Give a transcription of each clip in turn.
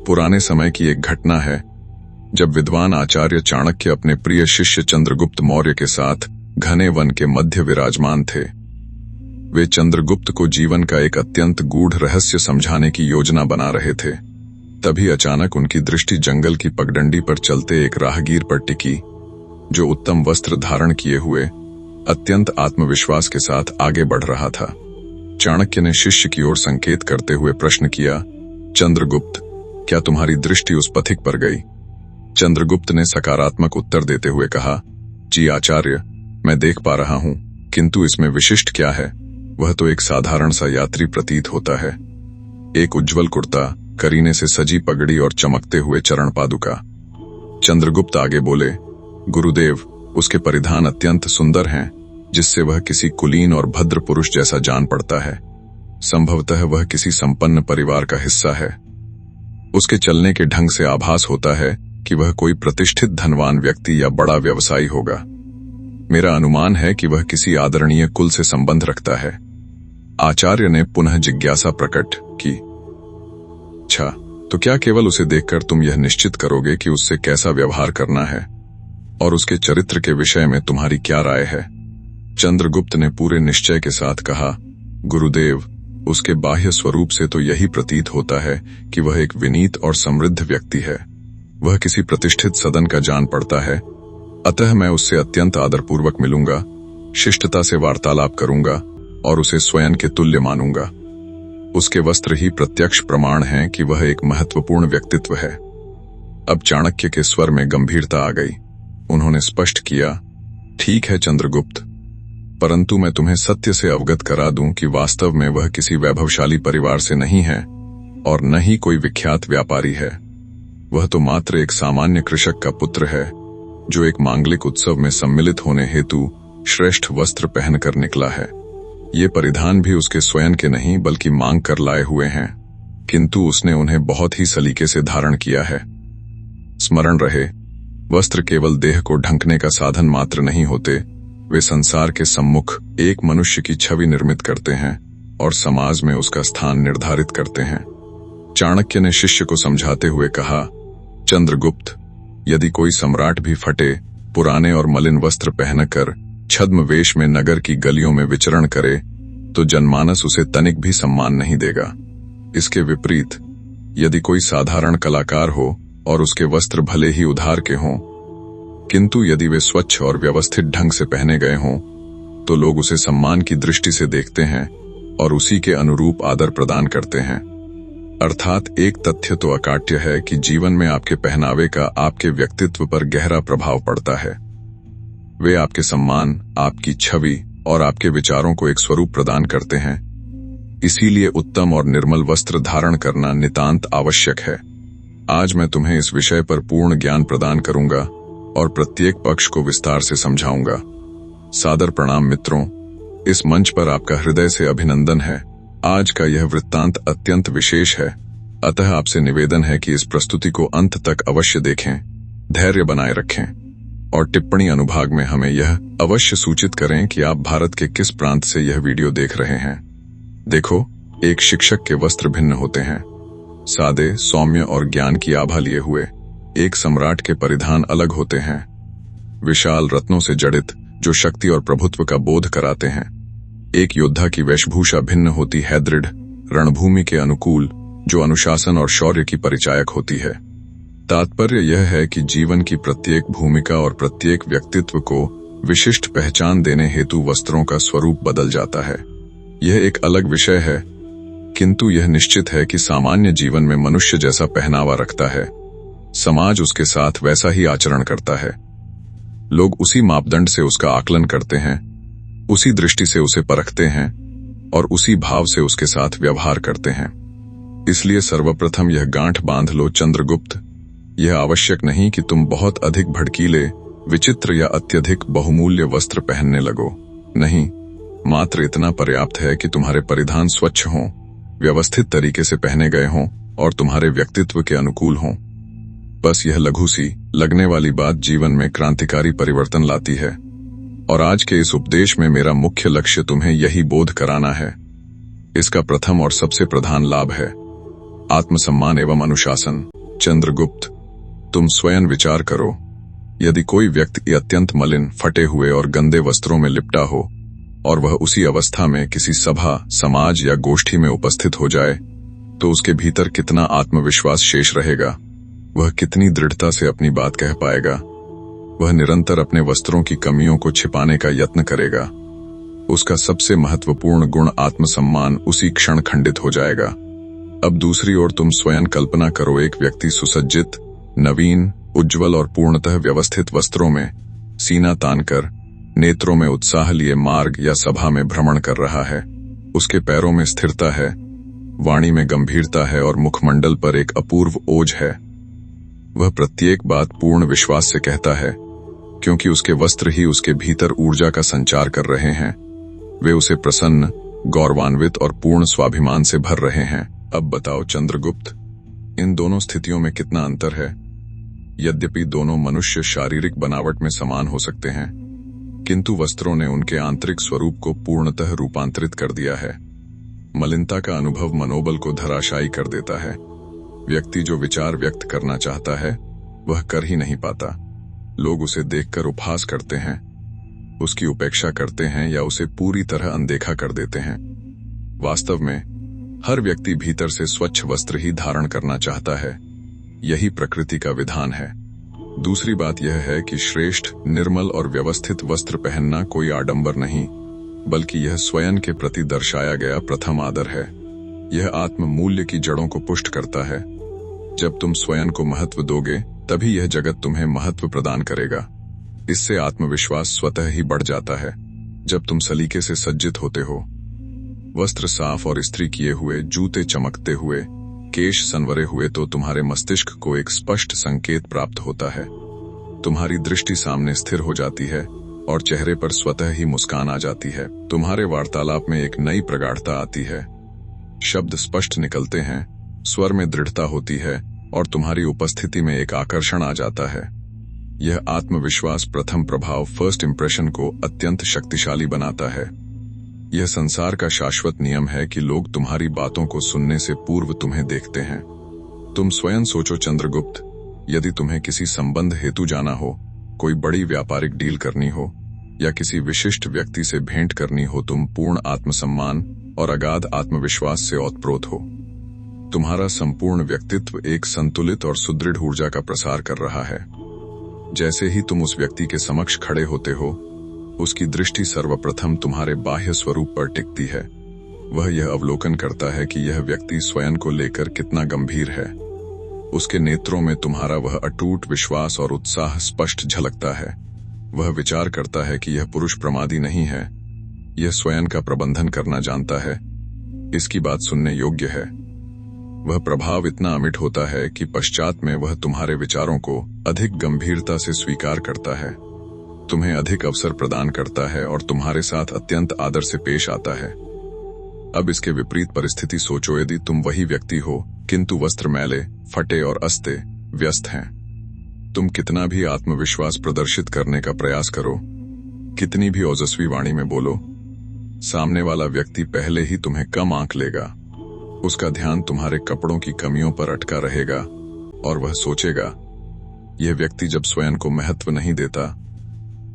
पुराने समय की एक घटना है जब विद्वान आचार्य चाणक्य अपने प्रिय शिष्य चंद्रगुप्त मौर्य के साथ घने वन के मध्य विराजमान थे। वे चंद्रगुप्त को जीवन का एक अत्यंत गूढ़ रहस्य समझाने की योजना बना रहे थे। तभी अचानक उनकी दृष्टि जंगल की पगडंडी पर चलते एक राहगीर पर टिकी, जो उत्तम वस्त्र धारण किए हुए अत्यंत आत्मविश्वास के साथ आगे बढ़ रहा था। चाणक्य ने शिष्य की ओर संकेत करते हुए प्रश्न किया, चंद्रगुप्त, क्या तुम्हारी दृष्टि उस पथिक पर गई? चंद्रगुप्त ने सकारात्मक उत्तर देते हुए कहा, जी आचार्य, मैं देख पा रहा हूं, किंतु इसमें विशिष्ट क्या है? वह तो एक साधारण सा यात्री प्रतीत होता है। एक उज्जवल कुर्ता, करीने से सजी पगड़ी और चमकते हुए चरण पादुका। चंद्रगुप्त आगे बोले, गुरुदेव, उसके परिधान अत्यंत सुंदर हैं, जिससे वह किसी कुलीन और भद्र पुरुष जैसा जान पड़ता है। संभवतः वह किसी संपन्न परिवार का हिस्सा है। उसके चलने के ढंग से आभास होता है कि वह कोई प्रतिष्ठित धनवान व्यक्ति या बड़ा व्यवसायी होगा। मेरा अनुमान है कि वह किसी आदरणीय कुल से संबंध रखता है। आचार्य ने पुनः जिज्ञासा प्रकट की, अच्छा, तो क्या केवल उसे देखकर तुम यह निश्चित करोगे कि उससे कैसा व्यवहार करना है और उसके चरित्र के विषय में तुम्हारी क्या राय है? चंद्रगुप्त ने पूरे निश्चय के साथ कहा, गुरुदेव, उसके बाह्य स्वरूप से तो यही प्रतीत होता है कि वह एक विनीत और समृद्ध व्यक्ति है। वह किसी प्रतिष्ठित सदन का जान पड़ता है, अतः मैं उससे अत्यंत आदरपूर्वक मिलूंगा, शिष्टता से वार्तालाप करूंगा और उसे स्वयं के तुल्य मानूंगा। उसके वस्त्र ही प्रत्यक्ष प्रमाण हैं कि वह एक महत्वपूर्ण व्यक्तित्व है। अब चाणक्य के स्वर में गंभीरता आ गई। उन्होंने स्पष्ट किया, ठीक है चंद्रगुप्त, परंतु मैं तुम्हें सत्य से अवगत करा दूं कि वास्तव में वह किसी वैभवशाली परिवार से नहीं है और न ही कोई विख्यात व्यापारी है। वह तो मात्र एक सामान्य कृषक का पुत्र है, जो एक मांगलिक उत्सव में सम्मिलित होने हेतु श्रेष्ठ वस्त्र पहनकर निकला है। ये परिधान भी उसके स्वयं के नहीं बल्कि मांग कर लाए हुए हैं, किंतु उसने उन्हें बहुत ही सलीके से धारण किया है। स्मरण रहे, वस्त्र केवल देह को ढंकने का साधन मात्र नहीं होते, वे संसार के सम्मुख एक मनुष्य की छवि निर्मित करते हैं और समाज में उसका स्थान निर्धारित करते हैं। चाणक्य ने शिष्य को समझाते हुए कहा, चंद्रगुप्त, यदि कोई सम्राट भी फटे, पुराने और मलिन वस्त्र पहनकर छद्म वेश में नगर की गलियों में विचरण करे तो जनमानस उसे तनिक भी सम्मान नहीं देगा। इसके विपरीत, यदि कोई साधारण कलाकार हो और उसके वस्त्र भले ही उधार के हों, किंतु यदि वे स्वच्छ और व्यवस्थित ढंग से पहने गए हों, तो लोग उसे सम्मान की दृष्टि से देखते हैं और उसी के अनुरूप आदर प्रदान करते हैं। अर्थात एक तथ्य तो अकाट्य है कि जीवन में आपके पहनावे का आपके व्यक्तित्व पर गहरा प्रभाव पड़ता है। वे आपके सम्मान, आपकी छवि और आपके विचारों को एक स्वरूप प्रदान करते हैं। इसीलिए उत्तम और निर्मल वस्त्र धारण करना नितांत आवश्यक है। आज मैं तुम्हें इस विषय पर पूर्ण ज्ञान प्रदान करूंगा और प्रत्येक पक्ष को विस्तार से समझाऊंगा। सादर प्रणाम मित्रों, इस मंच पर आपका हृदय से अभिनंदन है। आज का यह वृत्तांत अत्यंत विशेष है, अतः आपसे निवेदन है कि इस प्रस्तुति को अंत तक अवश्य देखें, धैर्य बनाए रखें और टिप्पणी अनुभाग में हमें यह अवश्य सूचित करें कि आप भारत के किस प्रांत से यह वीडियो देख रहे हैं। देखो, एक शिक्षक के वस्त्र भिन्न होते हैं, सादे, सौम्य और ज्ञान की आभा लिए हुए। एक सम्राट के परिधान अलग होते हैं, विशाल रत्नों से जड़ित, जो शक्ति और प्रभुत्व का बोध कराते हैं। एक योद्धा की वेशभूषा भिन्न होती है, दृढ़, रणभूमि के अनुकूल, जो अनुशासन और शौर्य की परिचायक होती है। तात्पर्य यह है कि जीवन की प्रत्येक भूमिका और प्रत्येक व्यक्तित्व को विशिष्ट पहचान देने हेतु वस्त्रों का स्वरूप बदल जाता है। यह एक अलग विषय है, किंतु यह निश्चित है कि सामान्य जीवन में मनुष्य जैसा पहनावा रखता है, समाज उसके साथ वैसा ही आचरण करता है। लोग उसी मापदंड से उसका आकलन करते हैं, उसी दृष्टि से उसे परखते हैं और उसी भाव से उसके साथ व्यवहार करते हैं। इसलिए सर्वप्रथम यह गांठ बांध लो चंद्रगुप्त, यह आवश्यक नहीं कि तुम बहुत अधिक भड़कीले, विचित्र या अत्यधिक बहुमूल्य वस्त्र पहनने लगो। नहीं, मात्र इतना पर्याप्त है कि तुम्हारे परिधान स्वच्छ हों, व्यवस्थित तरीके से पहने गए हों और तुम्हारे व्यक्तित्व के अनुकूल हों। बस यह लघु सी लगने वाली बात जीवन में क्रांतिकारी परिवर्तन लाती है और आज के इस उपदेश में मेरा मुख्य लक्ष्य तुम्हें यही बोध कराना है। इसका प्रथम और सबसे प्रधान लाभ है, आत्मसम्मान एवं अनुशासन। चंद्रगुप्त, तुम स्वयं विचार करो, यदि कोई व्यक्ति अत्यंत मलिन, फटे हुए और गंदे वस्त्रों में लिपटा हो और वह उसी अवस्था में किसी सभा, समाज या गोष्ठी में उपस्थित हो जाए, तो उसके भीतर कितना आत्मविश्वास शेष रहेगा? वह कितनी दृढ़ता से अपनी बात कह पाएगा? वह निरंतर अपने वस्त्रों की कमियों को छिपाने का यत्न करेगा। उसका सबसे महत्वपूर्ण गुण आत्मसम्मान उसी क्षण खंडित हो जाएगा। अब दूसरी ओर तुम स्वयं कल्पना करो, एक व्यक्ति सुसज्जित, नवीन, उज्जवल और पूर्णतः व्यवस्थित वस्त्रों में सीना तानकर, नेत्रों में उत्साह लिए मार्ग या सभा में भ्रमण कर रहा है। उसके पैरों में स्थिरता है, वाणी में गंभीरता है और मुखमंडल पर एक अपूर्व ओज है। वह प्रत्येक बात पूर्ण विश्वास से कहता है, क्योंकि उसके वस्त्र ही उसके भीतर ऊर्जा का संचार कर रहे हैं। वे उसे प्रसन्न, गौरवान्वित और पूर्ण स्वाभिमान से भर रहे हैं। अब बताओ चंद्रगुप्त, इन दोनों स्थितियों में कितना अंतर है? यद्यपि दोनों मनुष्य शारीरिक बनावट में समान हो सकते हैं, किंतु वस्त्रों ने उनके आंतरिक स्वरूप को पूर्णतः रूपांतरित कर दिया है। मलिनता का अनुभव मनोबल को धराशायी कर देता है। व्यक्ति जो विचार व्यक्त करना चाहता है, वह कर ही नहीं पाता। लोग उसे देखकर उपहास करते हैं, उसकी उपेक्षा करते हैं या उसे पूरी तरह अनदेखा कर देते हैं। वास्तव में हर व्यक्ति भीतर से स्वच्छ वस्त्र ही धारण करना चाहता है। यही प्रकृति का विधान है। दूसरी बात यह है कि श्रेष्ठ, निर्मल और व्यवस्थित वस्त्र पहनना कोई आडंबर नहीं, बल्कि यह स्वयं के प्रति दर्शाया गया प्रथम आदर है। यह आत्म मूल्य की जड़ों को पुष्ट करता है। जब तुम स्वयं को महत्व दोगे, तभी यह जगत तुम्हें महत्व प्रदान करेगा। इससे आत्मविश्वास स्वतः ही बढ़ जाता है। जब तुम सलीके से सज्जित होते हो, वस्त्र साफ और इस्त्री किए हुए, जूते चमकते हुए, केश संवरे हुए, तो तुम्हारे मस्तिष्क को एक स्पष्ट संकेत प्राप्त होता है। तुम्हारी दृष्टि सामने स्थिर हो जाती है और चेहरे पर स्वतः ही मुस्कान आ जाती है। तुम्हारे वार्तालाप में एक नई प्रगाढ़ता आती है, शब्द स्पष्ट निकलते हैं, स्वर में दृढ़ता होती है और तुम्हारी उपस्थिति में एक आकर्षण आ जाता है। यह आत्मविश्वास प्रथम प्रभाव, फर्स्ट इंप्रेशन को अत्यंत शक्तिशाली बनाता है। यह संसार का शाश्वत नियम है कि लोग तुम्हारी बातों को सुनने से पूर्व तुम्हें देखते हैं। तुम स्वयं सोचो चंद्रगुप्त, यदि तुम्हें किसी संबंध हेतु जाना हो, कोई बड़ी व्यापारिक डील करनी हो या किसी विशिष्ट व्यक्ति से भेंट करनी हो, तुम पूर्ण आत्मसम्मान और अगाध आत्मविश्वास से ओतप्रोत हो। तुम्हारा संपूर्ण व्यक्तित्व एक संतुलित और सुदृढ़ ऊर्जा का प्रसार कर रहा है। जैसे ही तुम उस व्यक्ति के समक्ष खड़े होते हो, उसकी दृष्टि सर्वप्रथम तुम्हारे बाह्य स्वरूप पर टिकती है। वह यह अवलोकन करता है कि यह व्यक्ति स्वयं को लेकर कितना गंभीर है। उसके नेत्रों में तुम्हारा वह अटूट विश्वास और उत्साह स्पष्ट झलकता है। वह विचार करता है कि यह पुरुष प्रमादी नहीं है, यह स्वयं का प्रबंधन करना जानता है, इसकी बात सुनने योग्य है। वह प्रभाव इतना अमिट होता है कि पश्चात में वह तुम्हारे विचारों को अधिक गंभीरता से स्वीकार करता है, तुम्हें अधिक अवसर प्रदान करता है और तुम्हारे साथ अत्यंत आदर से पेश आता है। अब इसके विपरीत परिस्थिति सोचो, यदि तुम वही व्यक्ति हो किंतु वस्त्र मैले, फटे और अस्ते व्यस्त हैं। तुम कितना भी आत्मविश्वास प्रदर्शित करने का प्रयास करो, कितनी भी ओजस्वी वाणी में बोलो, सामने वाला व्यक्ति पहले ही तुम्हें कम आंक लेगा। उसका ध्यान तुम्हारे कपड़ों की कमियों पर अटका रहेगा और वह सोचेगा, यह व्यक्ति जब स्वयं को महत्व नहीं देता,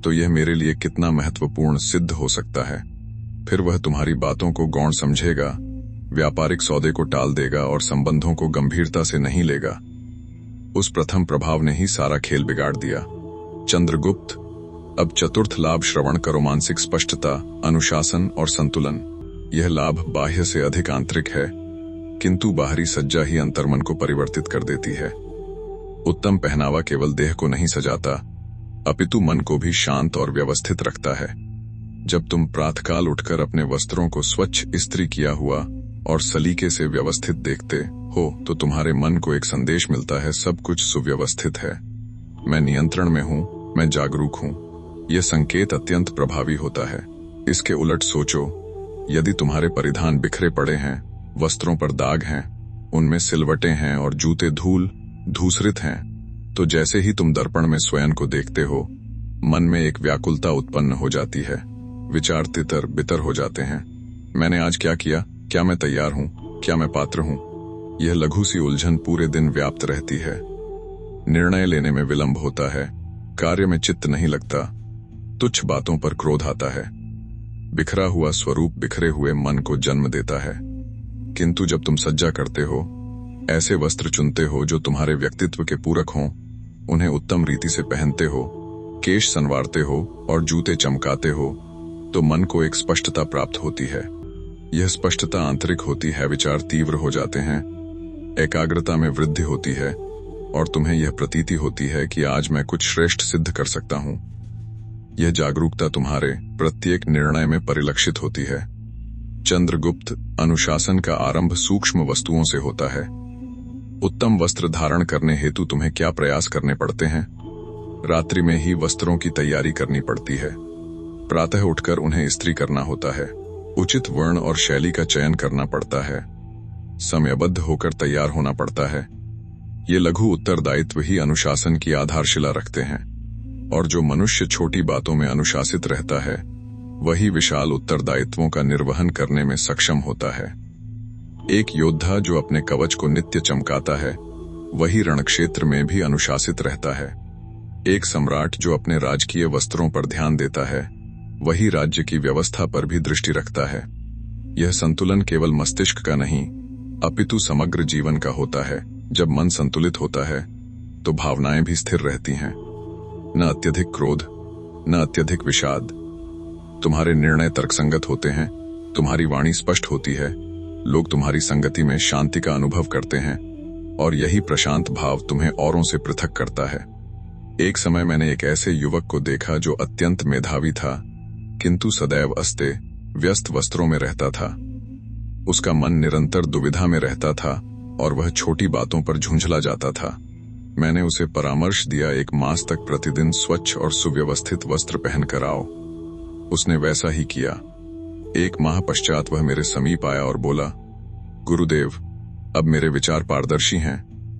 तो यह मेरे लिए कितना महत्वपूर्ण सिद्ध हो सकता है। फिर वह तुम्हारी बातों को गौण समझेगा, व्यापारिक सौदे को टाल देगा और संबंधों को गंभीरता से नहीं लेगा। उस प्रथम प्रभाव ने ही सारा खेल बिगाड़ दिया। चंद्रगुप्त, अब चतुर्थ लाभ श्रवण करो, मानसिक स्पष्टता, अनुशासन और संतुलन। यह लाभ बाह्य से अधिक आंतरिक है, किंतु बाहरी सज्जा ही अंतर्मन को परिवर्तित कर देती है। उत्तम पहनावा केवल देह को नहीं सजाता, अपितु मन को भी शांत और व्यवस्थित रखता है। जब तुम प्रातःकाल उठकर अपने वस्त्रों को स्वच्छ इस्त्री किया हुआ और सलीके से व्यवस्थित देखते हो, तो तुम्हारे मन को एक संदेश मिलता है, सब कुछ सुव्यवस्थित है, मैं नियंत्रण में हूं, मैं जागरूक हूं। यह संकेत अत्यंत प्रभावी होता है। इसके उलट सोचो, यदि तुम्हारे परिधान बिखरे पड़े हैं, वस्त्रों पर दाग हैं, उनमें सिलवटें हैं और जूते धूसरित हैं, तो जैसे ही तुम दर्पण में स्वयं को देखते हो, मन में एक व्याकुलता उत्पन्न हो जाती है, विचार तितर बितर हो जाते हैं। मैंने आज क्या किया? क्या मैं तैयार हूं? क्या मैं पात्र हूं? यह लघु सी उलझन पूरे दिन व्याप्त रहती है। निर्णय लेने में विलंब होता है, कार्य में चित्त नहीं लगता, तुच्छ बातों पर क्रोध आता है। बिखरा हुआ स्वरूप बिखरे हुए मन को जन्म देता है। किंतु जब तुम सज्जा करते हो, ऐसे वस्त्र चुनते हो जो तुम्हारे व्यक्तित्व के पूरक हों, उन्हें उत्तम रीति से पहनते हो, केश संवारते हो और जूते चमकाते हो, तो मन को एक स्पष्टता प्राप्त होती है। यह स्पष्टता आंतरिक होती है, विचार तीव्र हो जाते हैं, एकाग्रता में वृद्धि होती है और तुम्हें यह प्रतीति होती है कि आज मैं कुछ श्रेष्ठ सिद्ध कर सकता हूं। यह जागरूकता तुम्हारे प्रत्येक निर्णय में परिलक्षित होती है। चंद्रगुप्त, अनुशासन का आरंभ सूक्ष्म वस्तुओं से होता है। उत्तम वस्त्र धारण करने हेतु तुम्हें क्या प्रयास करने पड़ते हैं? रात्रि में ही वस्त्रों की तैयारी करनी पड़ती है। प्रातः उठकर उन्हें इस्त्री करना होता है। उचित वर्ण और शैली का चयन करना पड़ता है। समयबद्ध होकर तैयार होना पड़ता है। ये लघु उत्तरदायित्व ही अनुशासन की आधारशिला रखते हैं, और जो मनुष्य छोटी बातों में अनुशासित रहता है, वही विशाल उत्तरदायित्वों का निर्वहन करने में सक्षम होता है। एक योद्धा जो अपने कवच को नित्य चमकाता है, वही रणक्षेत्र में भी अनुशासित रहता है। एक सम्राट जो अपने राजकीय वस्त्रों पर ध्यान देता है, वही राज्य की व्यवस्था पर भी दृष्टि रखता है। यह संतुलन केवल मस्तिष्क का नहीं, अपितु समग्र जीवन का होता है। जब मन संतुलित होता है, तो भावनाएं भी स्थिर रहती हैं। न अत्यधिक क्रोध, न अत्यधिक विषाद। तुम्हारे निर्णय तर्कसंगत होते हैं, तुम्हारी वाणी स्पष्ट होती है, लोग तुम्हारी संगति में शांति का अनुभव करते हैं, और यही प्रशांत भाव तुम्हें औरों से पृथक करता है। एक समय मैंने एक ऐसे युवक को देखा जो अत्यंत मेधावी था, किंतु सदैव अस्ते व्यस्त वस्त्रों में रहता था। उसका मन निरंतर दुविधा में रहता था और वह छोटी बातों पर झुंझला जाता था। मैंने उसे परामर्श दिया, एक मास तक प्रतिदिन स्वच्छ और सुव्यवस्थित वस्त्र पहनकर आओ। उसने वैसा ही किया। 1 माह पश्चात वह मेरे समीप आया और बोला, गुरुदेव, अब मेरे विचार पारदर्शी हैं,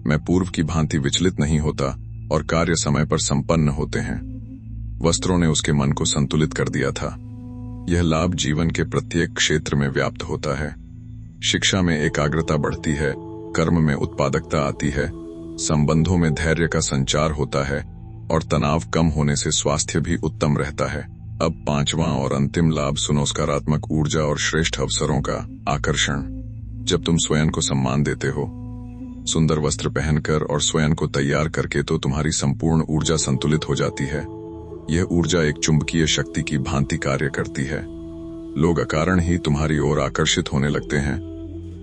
मैं पूर्व की भांति विचलित नहीं होता और कार्य समय पर संपन्न होते हैं। वस्त्रों ने उसके मन को संतुलित कर दिया था। यह लाभ जीवन के प्रत्येक क्षेत्र में व्याप्त होता है। शिक्षा में एकाग्रता बढ़ती है, कर्म में उत्पादकता आती है, संबंधों में धैर्य का संचार होता है और तनाव कम होने से स्वास्थ्य भी उत्तम रहता है। अब 5वां और अंतिम लाभ सुनो, सकारात्मक ऊर्जा और श्रेष्ठ अवसरों का आकर्षण। जब तुम स्वयं को सम्मान देते हो, सुंदर वस्त्र पहनकर और स्वयं को तैयार करके, तो तुम्हारी संपूर्ण ऊर्जा संतुलित हो जाती है। यह ऊर्जा एक चुंबकीय शक्ति की भांति कार्य करती है। लोग अकारण ही तुम्हारी ओर आकर्षित होने लगते हैं,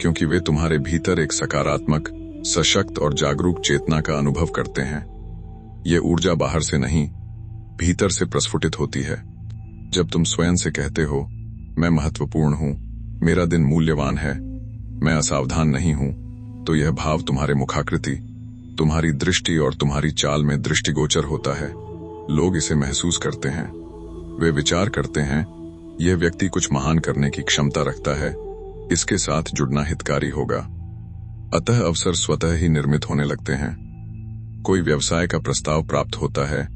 क्योंकि वे तुम्हारे भीतर एक सकारात्मक, सशक्त और जागरूक चेतना का अनुभव करते हैं। यह ऊर्जा बाहर से नहीं, भीतर से प्रस्फुटित होती है। जब तुम स्वयं से कहते हो, मैं महत्वपूर्ण हूं, मेरा दिन मूल्यवान है, मैं असावधान नहीं हूं, तो यह भाव तुम्हारे मुखाकृति, तुम्हारी दृष्टि और तुम्हारी चाल में दृष्टिगोचर होता है। लोग इसे महसूस करते हैं। वे विचार करते हैं, यह व्यक्ति कुछ महान करने की क्षमता रखता है, इसके साथ जुड़ना हितकारी होगा। अतः अवसर स्वतः ही निर्मित होने लगते हैं। कोई व्यवसाय का प्रस्ताव प्राप्त होता है,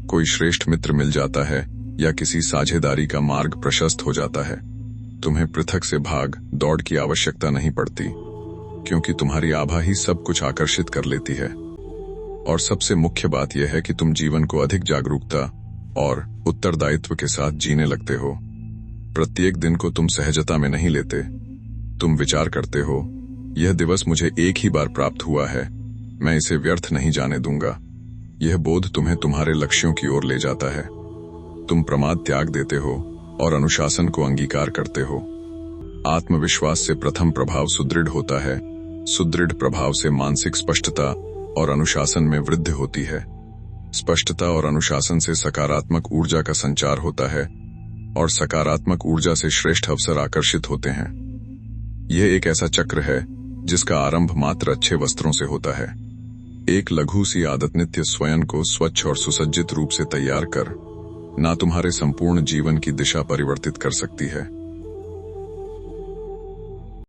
कोई श्रेष्ठ मित्र मिल जाता है, या किसी साझेदारी का मार्ग प्रशस्त हो जाता है। तुम्हें पृथक से भाग दौड़ की आवश्यकता नहीं पड़ती, क्योंकि तुम्हारी आभा ही सब कुछ आकर्षित कर लेती है। और सबसे मुख्य बात यह है कि तुम जीवन को अधिक जागरूकता और उत्तरदायित्व के साथ जीने लगते हो। प्रत्येक दिन को तुम सहजता में नहीं लेते। तुम विचार करते हो, यह दिवस मुझे एक ही बार प्राप्त हुआ है, मैं इसे व्यर्थ नहीं जाने दूंगा। यह बोध तुम्हें तुम्हारे लक्ष्यों की ओर ले जाता है। तुम प्रमाद त्याग देते हो और अनुशासन को अंगीकार करते हो। आत्मविश्वास से प्रथम प्रभाव सुदृढ़ होता है, सुदृढ़ प्रभाव से मानसिक स्पष्टता और अनुशासन में वृद्धि होती है। स्पष्टता और अनुशासन से सकारात्मक ऊर्जा का संचार होता है, और सकारात्मक ऊर्जा से श्रेष्ठ अवसर आकर्षित होते हैं। यह एक ऐसा चक्र है जिसका आरंभ मात्र अच्छे वस्त्रों से होता है। एक लघु सी आदत नित्य स्वयं को स्वच्छ और सुसज्जित रूप से तैयार कर, ना तुम्हारे संपूर्ण जीवन की दिशा परिवर्तित कर सकती है।